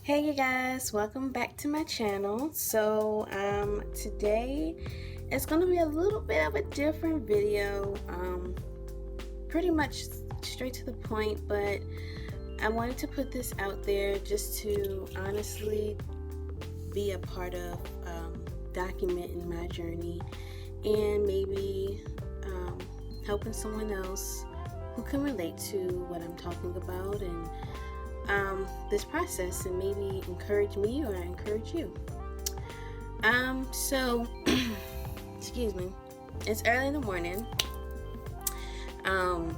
Hey you guys, welcome back to my channel. Today it's going to be a little bit of a different video, pretty much straight to the point, but I wanted to put this out there just to honestly be a part of documenting my journey and maybe helping someone else who can relate to what I'm talking about and this process, and maybe encourage me or encourage you. Excuse me, it's early in the morning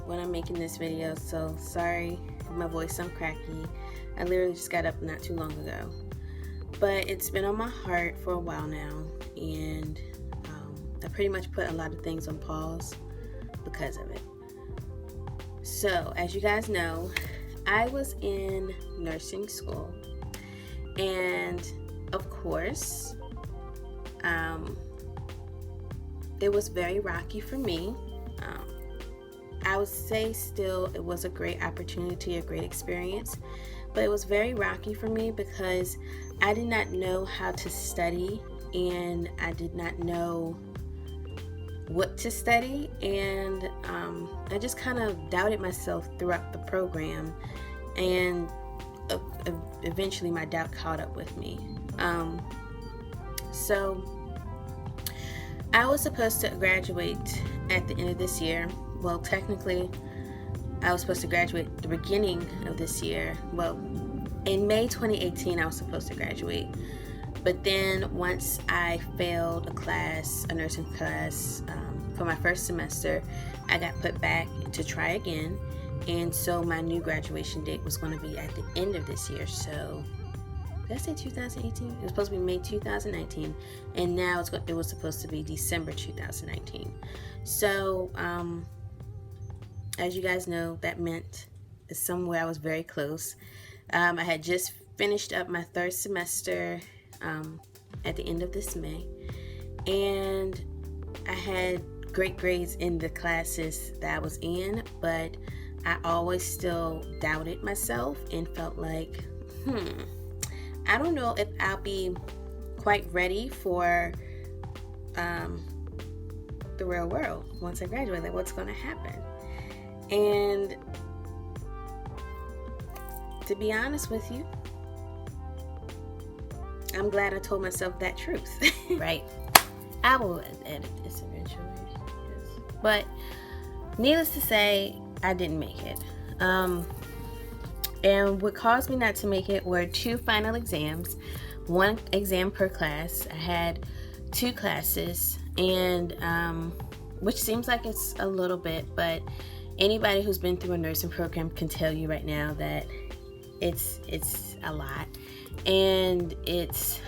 when I'm making this video, so sorry if my voice sounds cracky. I literally just got up not too long ago, but it's been on my heart for a while now, and I pretty much put a lot of things on pause because of it. So as you guys know, I was in nursing school, and of course it was very rocky for me. I would say still it was a great opportunity, a great experience, but it was very rocky for me because I did not know how to study, and I did not know what to study, and I just kind of doubted myself throughout the program, and eventually my doubt caught up with me. So I was supposed to graduate at the end of this year. Well, technically I was supposed to graduate the beginning of this year. Well, in May 2018 I was supposed to graduate, but then once I failed a nursing class for my first semester, I got put back to try again, and so my new graduation date was going to be at the end of this year. So did I say 2018? It was supposed to be May 2019, and now it was supposed to be December 2019. So as you guys know, that meant somewhere I was very close. I had just finished up my third semester at the end of this May, and I had great grades in the classes that I was in, but I always still doubted myself and felt like, I don't know if I'll be quite ready for the real world once I graduate. Like, what's going to happen? And to be honest with you, I'm glad I told myself that truth. Right? I will edit this eventually. But needless to say, I didn't make it. And what caused me not to make it were two final exams, one exam per class. I had two classes, and which seems like it's a little bit, but anybody who's been through a nursing program can tell you right now that it's a lot, and it's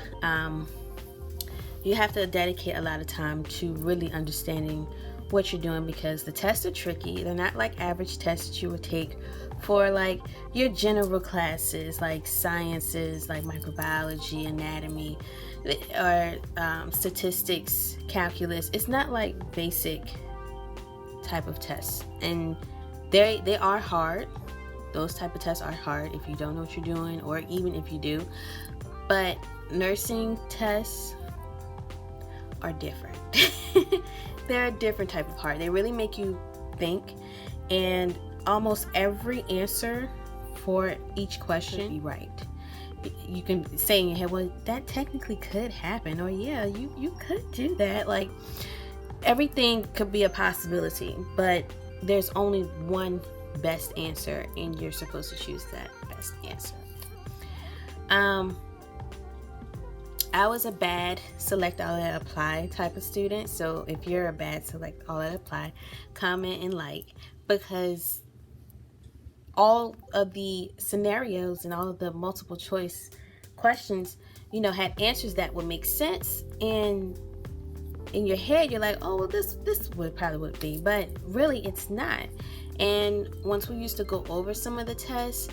you have to dedicate a lot of time to really understanding what you're doing, because the tests are tricky. They're not like average tests that you would take for like your general classes like sciences, like microbiology, anatomy, or statistics, calculus. It's not like basic type of tests, and they are hard. Those type of tests are hard if you don't know what you're doing, or even if you do. But nursing tests are different. They're a different type of hard. They really make you think, and almost every answer for each question be right. You can say in your head, well, that technically could happen, or yeah, you could do that. Like, everything could be a possibility, but there's only one best answer, and you're supposed to choose that best answer. I was a bad select all that apply type of student, so if you're a bad select all that apply, comment and like, because all of the scenarios and all of the multiple choice questions, had answers that would make sense, and in your head you're like, oh well, this would be, but really it's not. And once we used to go over some of the tests,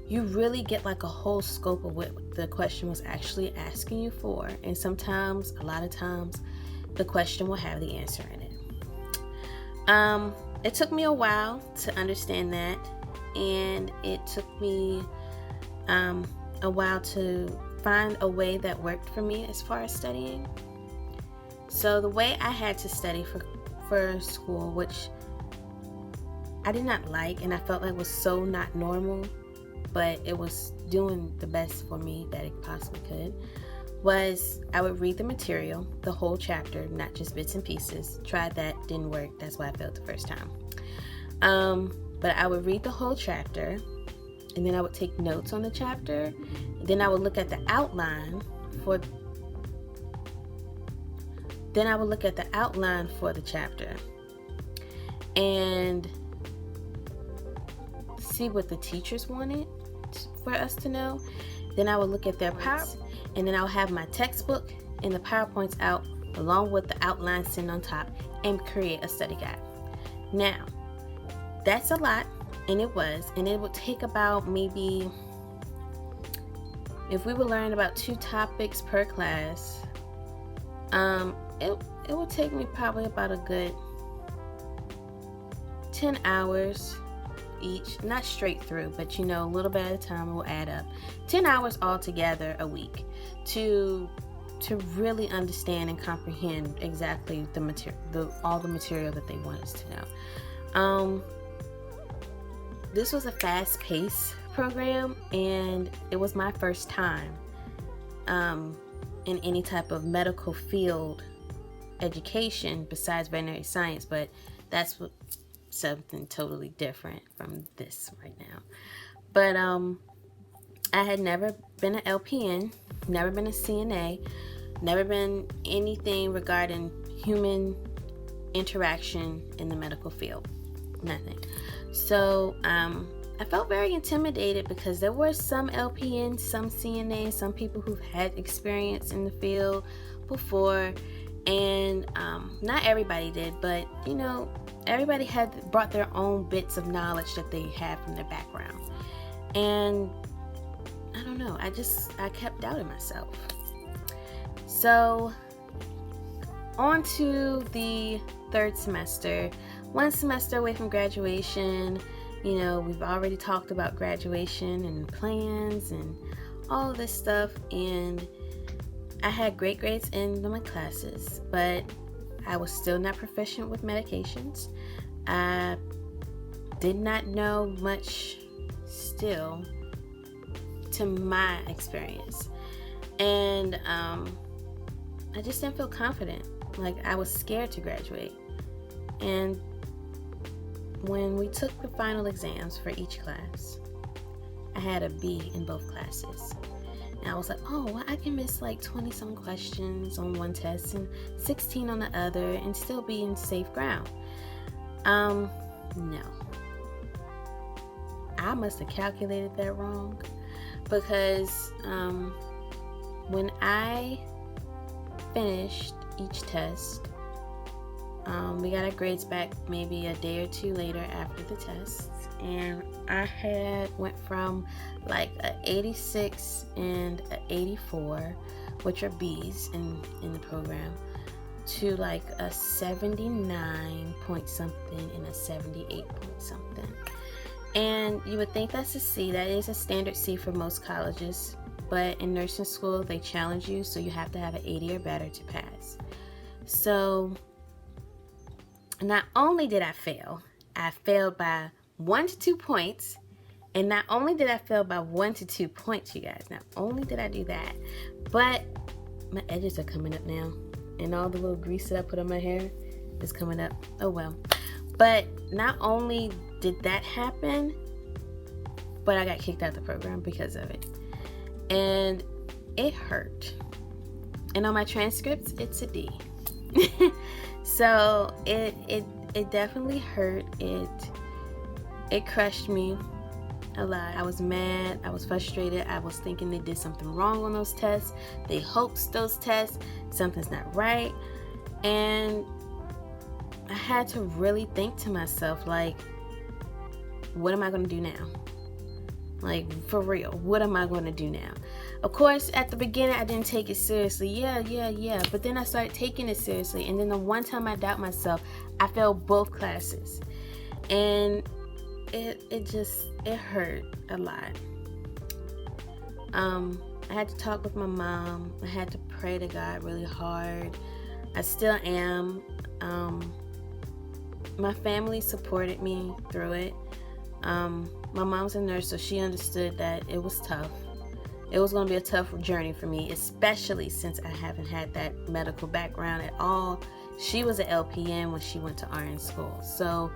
you really get like a whole scope of what the question was actually asking you for. And sometimes, a lot of times, the question will have the answer in it. It took me a while to understand that, and it took me a while to find a way that worked for me as far as studying. So the way I had to study for school, which I did not like and I felt like was so not normal, but it was doing the best for me that it possibly could, was I would read the material, the whole chapter, not just bits and pieces. Tried that, didn't work. That's why I failed the first time. But I would read the whole chapter, and then I would take notes on the chapter. Then I would look at the outline for the chapter and see what the teachers wanted for us to know. Then I would look at their PowerPoints, and then I'll have my textbook and the PowerPoints out along with the outline sitting on top and create a study guide. Now, that's a lot, and it would take about maybe, if we were learning about 2 topics per class, it would take me probably about a good 10 hours each, not straight through, but a little bit at a time will add up. 10 hours altogether a week to really understand and comprehend exactly all the material that they want us to know. This was a fast-paced program, and it was my first time in any type of medical field education besides veterinary science, but that's something totally different from this right now. But I had never been an LPN, never been a CNA, never been anything regarding human interaction in the medical field, nothing. So I felt very intimidated because there were some LPNs, some CNAs, some people who've had experience in the field before, and not everybody did, but everybody had brought their own bits of knowledge that they had from their background. And I don't know, I kept doubting myself. So on to the 3rd semester, 1 semester away from graduation. We've already talked about graduation and plans and all of this stuff, and I had great grades in my classes, but I was still not proficient with medications. I did not know much still to my experience, and I just didn't feel confident. Like, I was scared to graduate. And when we took the final exams for each class, I had a B in both classes. And I was like, oh, well, I can miss like 20 some questions on one test and 16 on the other and still be in safe ground. No. I must have calculated that wrong, because when I finished each test, we got our grades back maybe a day or 2 later after the tests, and I went from like a 86 and a 84, which are B's in the program, to like a 79 point something and a 78 point something. And you would think that's a C. That is a standard C for most colleges, but in nursing school they challenge you, so you have to have an 80 or better to pass. So not only did I fail, I failed by 1 to 2 points. And not only did I fail by 1 to 2 points, you guys, not only did I do that, but my edges are coming up now, and all the little grease that I put on my hair is coming up. Oh well. But not only did that happen, but I got kicked out of the program because of it. And it hurt. And on my transcripts, it's a D. So it definitely hurt. It crushed me a lot. I was mad. I was frustrated. I was thinking they did something wrong on those tests. They hoaxed those tests. Something's not right. And I had to really think to myself, like, what am I going to do now? Like, for real, what am I going to do now? Of course, at the beginning, I didn't take it seriously. Yeah. But then I started taking it seriously. And then the one time I doubt myself, I failed both classes. And it hurt a lot. I had to talk with my mom. I had to pray to God really hard. I still am. My family supported me through it. My mom's a nurse, so she understood that it was tough. It was going to be a tough journey for me, especially since I haven't had that medical background at all. She was an LPN when she went to RN school. So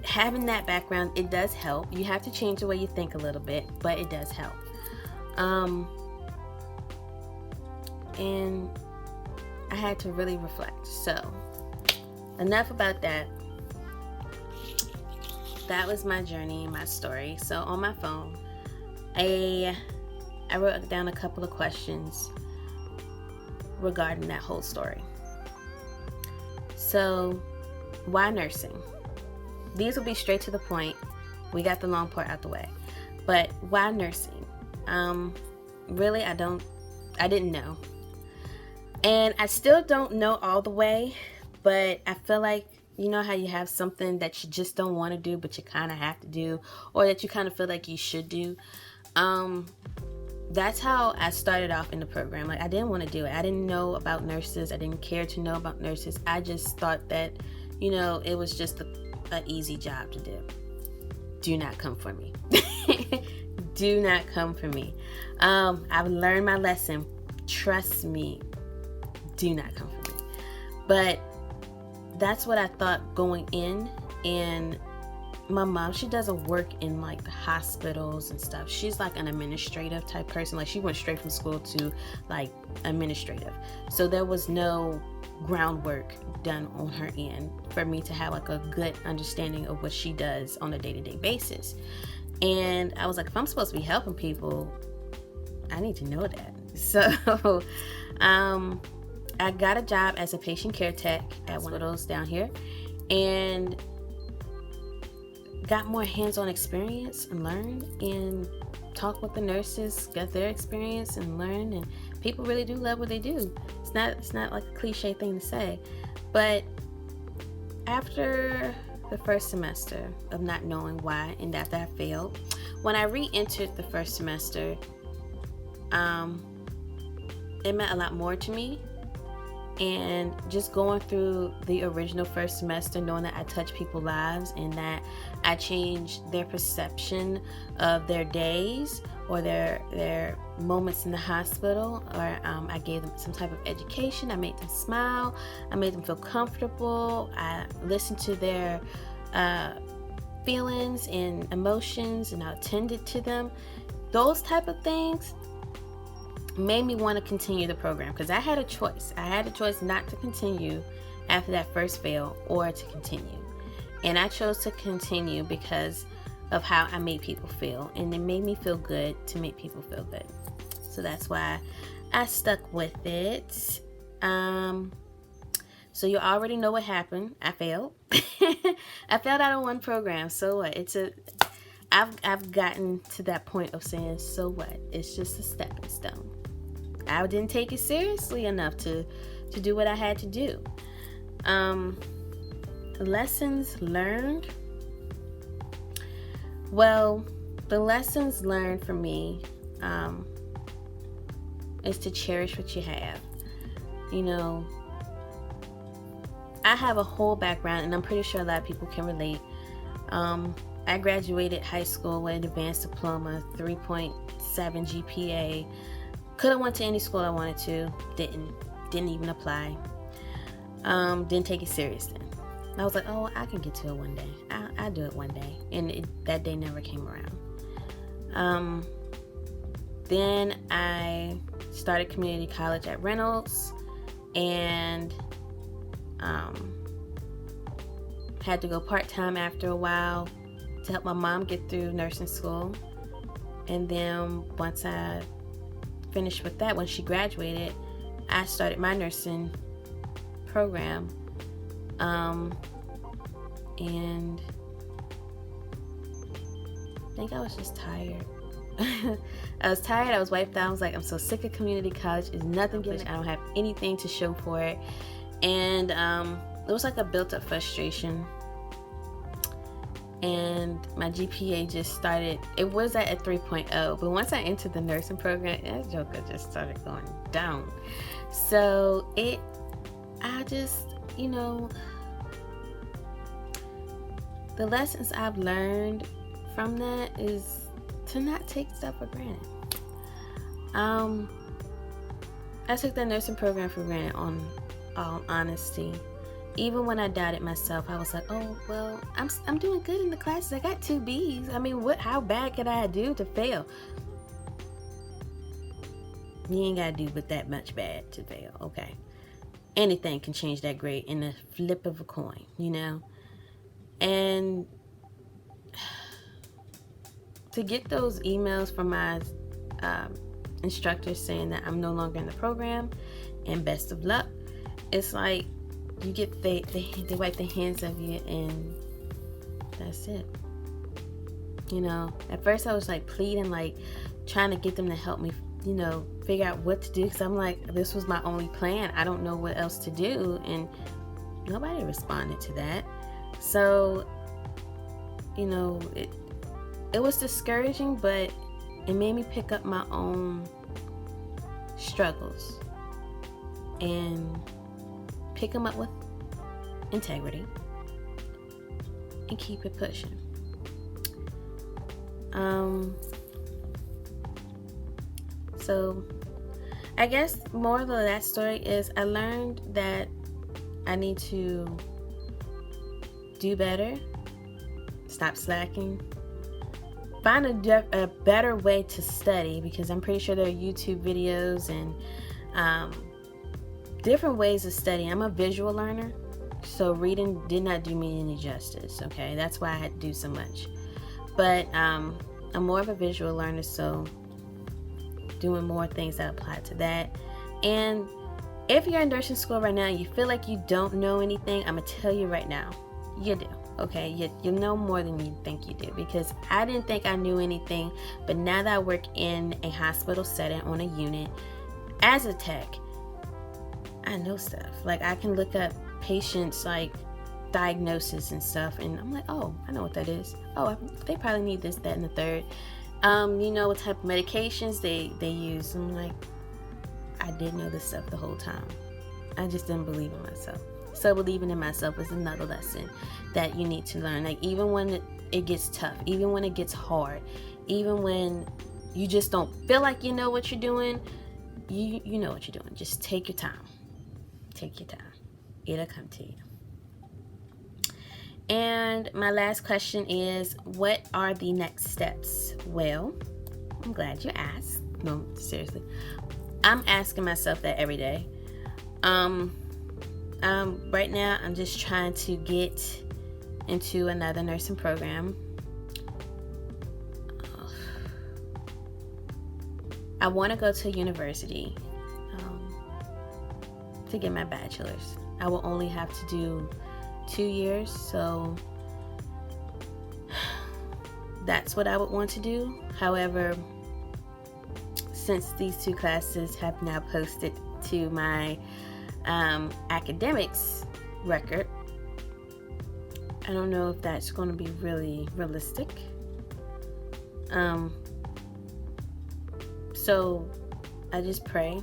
having that background, it does help. You have to change the way you think a little bit, but it does help. And I had to really reflect. So enough about that. That was my journey, my story. So on my phone, I wrote down a couple of questions regarding that whole story. So, why nursing? These will be straight to the point. We got the long part out the way. But why nursing? Really, I didn't know. And I still don't know all the way, but I feel like, you know how you have something that you just don't want to do, but you kind of have to do, or that you kind of feel like you should do. That's how I started off in the program. Like, I didn't want to do it. I didn't know about nurses. I didn't care to know about nurses. I just thought that, it was just an easy job to do. Do not come for me. Do not come for me. I've learned my lesson. Trust me. Do not come for me. But that's what I thought going in. And my mom, she doesn't work in like the hospitals and stuff. She's like an administrative type person. Like, she went straight from school to like administrative. So there was no groundwork done on her end for me to have like a good understanding of what she does on a day-to-day basis. And I was like, if I'm supposed to be helping people, I need to know that. So I got a job as a patient care tech at one of those down here, and got more hands-on experience and learned and talked with the nurses, got their experience and learned, and people really do love what they do. It's not like a cliche thing to say, but after the first semester of not knowing why, and after I failed, when I re-entered the first semester, it meant a lot more to me. And just going through the original first semester, knowing that I touched people's lives and that I changed their perception of their days or their moments in the hospital, or I gave them some type of education. I made them smile. I made them feel comfortable. I listened to their feelings and emotions, and I attended to them. Those type of things made me want to continue the program, because I had a choice. I had a choice not to continue after that first fail or to continue. And I chose to continue because of how I made people feel. And it made me feel good to make people feel good. So that's why I stuck with it. So you already know what happened. I failed. I failed out of one program. So what? I've gotten to that point of saying, so what? It's just a stepping stone. I didn't take it seriously enough to do what I had to do. Lessons learned. Well, the lessons learned for me is to cherish what you have. I have a whole background, and I'm pretty sure a lot of people can relate. I graduated high school with an advanced diploma, 3.7 GPA. Could have went to any school I wanted to. Didn't even apply. Didn't take it serious then. I was like, oh, I can get to it one day. I'll do it one day. And that day never came around. Then I started community college at Reynolds, and had to go part-time after a while to help my mom get through nursing school. And then once I finished with that, when she graduated, I started my nursing program. And I think I was just tired. I was tired. I was wiped out. I was like, I'm so sick of community college. It's nothing good. I don't have anything to show for it. And it was like a built-up frustration. and my GPA just started. It was at a 3.0, but once I entered the nursing program, that joker just started going down. So I just, the lessons I've learned from that is to not take stuff for granted. I took the nursing program for granted, on all honesty. Even when I doubted myself, I was like, oh, well, I'm doing good in the classes. I got 2 B's. I mean, how bad could I do to fail? You ain't got to do but that much bad to fail, okay? Anything can change that grade in the flip of a coin, And to get those emails from my instructors saying that I'm no longer in the program and best of luck, it's like you get they wipe their hands of you and that's it. At first I was like pleading, like trying to get them to help me, figure out what to do, because I'm like, this was my only plan. I don't know what else to do, and nobody responded to that. So it was discouraging, but it made me pick up my own struggles and pick them up with integrity and keep it pushing. So I guess moral of that story is I learned that I need to do better, stop slacking, find a better way to study, because I'm pretty sure there are YouTube videos and different ways of studying. I'm a visual learner, so reading did not do me any justice, okay? That's why I had to do so much. But I'm more of a visual learner, so doing more things that apply to that. And if you're in nursing school right now and you feel like you don't know anything, I'm going to tell you right now, you do. Okay, you know more than you think you do, because I didn't think I knew anything, but now that I work in a hospital setting on a unit as a tech, I know stuff. Like I can look up patients, like diagnosis and stuff, and I'm like, oh, I know what that is. Oh, they probably need this, that, and the third. What type of medications they use. I'm like, I did know this stuff the whole time. I just didn't believe in myself. So believing in myself is another lesson that you need to learn. Like even when it gets tough, even when it gets hard, even when you just don't feel like you know what you're doing, you know what you're doing. Just take your time. Take your time. It'll come to you. And my last question is, what are the next steps? Well, I'm glad you asked. No, seriously. I'm asking myself that every day. Right now, I'm just trying to get into another nursing program. I want to go to university to get my bachelor's. I will only have to do 2 years, so that's what I would want to do. However, since these 2 classes have now posted to my academics record, I don't know if that's going to be really realistic. So I just pray.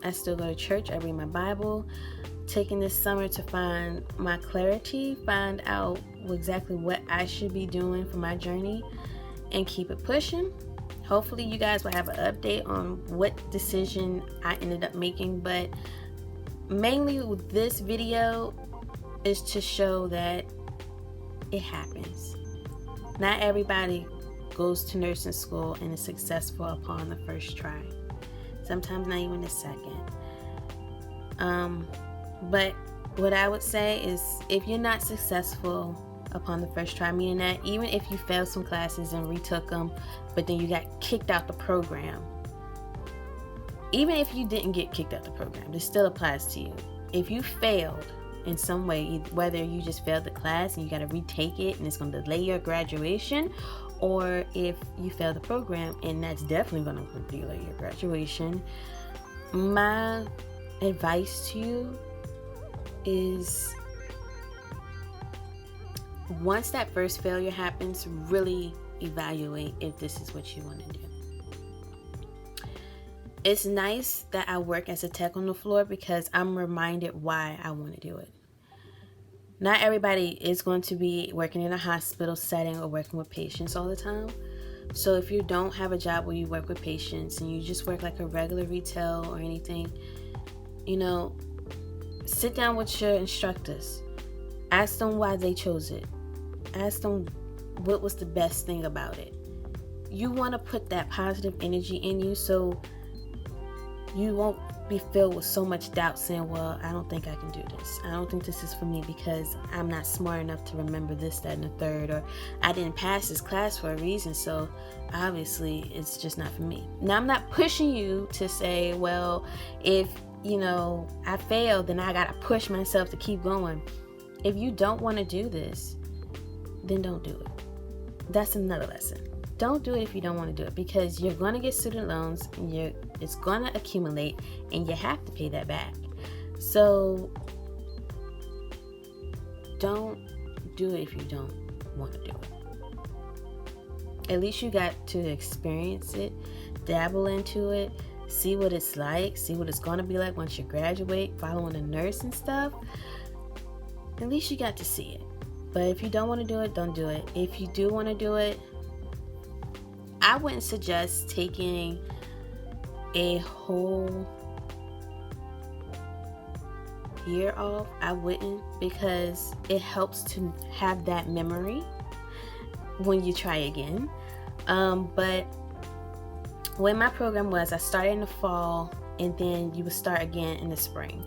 I still go to church. I read my Bible. Taking this summer to find my clarity, find out exactly what I should be doing for my journey, and keep it pushing. Hopefully you guys will have an update on what decision I ended up making, but mainly with this video is to show that it happens. Not everybody goes to nursing school and is successful upon the first try. Sometimes not even the second. But what I would say is, if you're not successful upon the first try, meaning that even if you failed some classes and retook them, but then you got kicked out the program, even if you didn't get kicked out the program, this still applies to you. If you failed in some way, whether you just failed the class and you got to retake it and it's going to delay your graduation, or if you failed the program and that's definitely going to delay your graduation, my advice to you is once that first failure happens, really evaluate if this is what you want to do. It's nice that I work as a tech on the floor because I'm reminded why I want to do it. Not everybody is going to be working in a hospital setting or working with patients all the time. So if you don't have a job where you work with patients and you just work like a regular retail or anything, sit down with your instructors. Ask them why they chose it. Ask them what was the best thing about it. You want to put that positive energy in you so you won't be filled with so much doubt saying, well, I don't think I can do this. I don't think this is for me because I'm not smart enough to remember this, that, and the third, or I didn't pass this class for a reason, so obviously it's just not for me. Now, I'm not pushing you to say, well, if, I failed, then I got to push myself to keep going. If you don't want to do this, then don't do it. That's another lesson. Don't do it if you don't want to do it, because you're going to get student loans and it's going to accumulate and you have to pay that back. So don't do it if you don't want to do it. At least you got to experience it, dabble into it, see what it's like, see what it's going to be like once you graduate, following a nurse and stuff. At least you got to see it. But if you don't want to do it, don't do it. If you do want to do it, I wouldn't suggest taking a whole year off. I wouldn't, because it helps to have that memory when you try again. But when my program was, I started in the fall and then you would start again in the spring.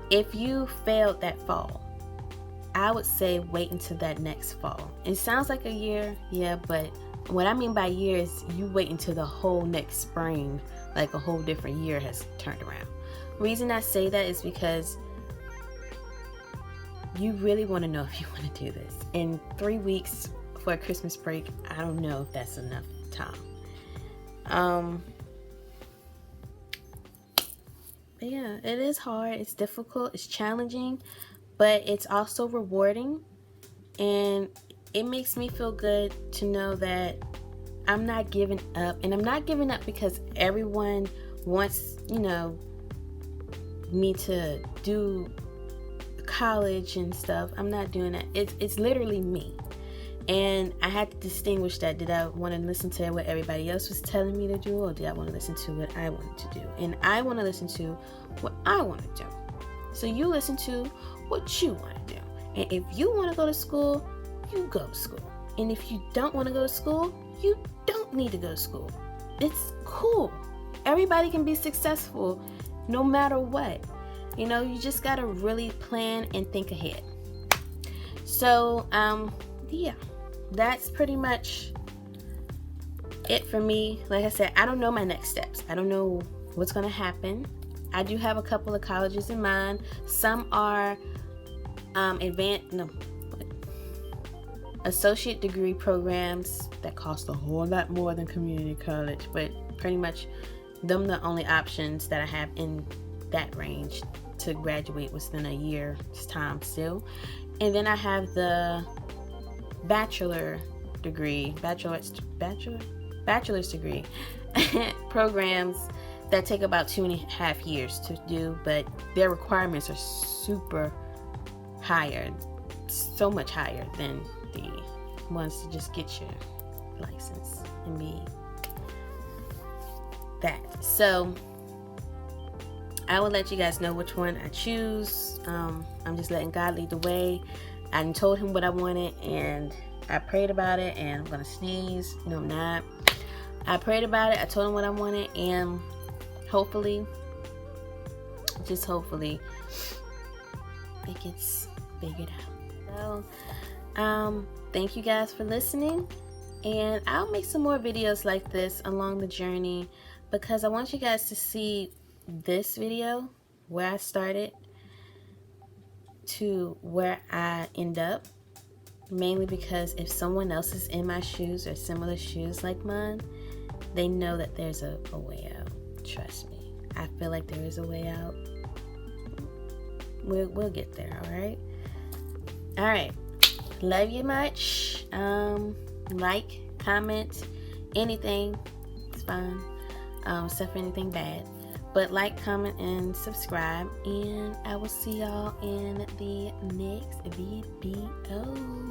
If you failed that fall, I would say wait until that next fall. It sounds like a year, yeah, but what I mean by year is you wait until the whole next spring, like a whole different year has turned around. Reason I say that is because you really want to know if you want to do this. In 3 weeks for a Christmas break, I don't know if that's enough time. But yeah, it is hard, it's difficult, it's challenging, but it's also rewarding, and it makes me feel good to know that I'm not giving up. And I'm not giving up because everyone wants, me to do college and stuff. I'm not doing that. It's literally me. And I had to distinguish that. Did I want to listen to what everybody else was telling me to do, or did I want to listen to what I wanted to do? And I want to listen to what I want to do. So you listen to what you want to do. And if you want to go to school, you go to school. And if you don't want to go to school, you don't need to go to school. It's cool. Everybody can be successful no matter what. You just got to really plan and think ahead. So, yeah, that's pretty much it for me. Like I said, I don't know my next steps. I don't know what's going to happen. I do have a couple of colleges in mind. Some are associate degree programs that cost a whole lot more than community college, but pretty much them the only options that I have in that range to graduate within a year's time still. And then I have the bachelor's degree programs that take about 2.5 years to do, but their requirements are super higher, so much higher than the ones to just get your license and be that. So I will let you guys know which one I choose. I'm just letting God lead the way. I told him what I wanted and I prayed about it, and I'm gonna sneeze. No, I'm not. I prayed about it. I told him what I wanted, and hopefully, just hopefully, it gets figured out. So, thank you guys for listening, and I'll make some more videos like this along the journey, because I want you guys to see this video, where I started to where I end up, mainly because if someone else is in my shoes or similar shoes like mine, they know that there's a way out. Trust me, I feel like there is a way out. We'll get there. All right. Love you much. Like, comment, anything. It's fine. Except for anything bad. But like, comment, and subscribe. And I will see y'all in the next video.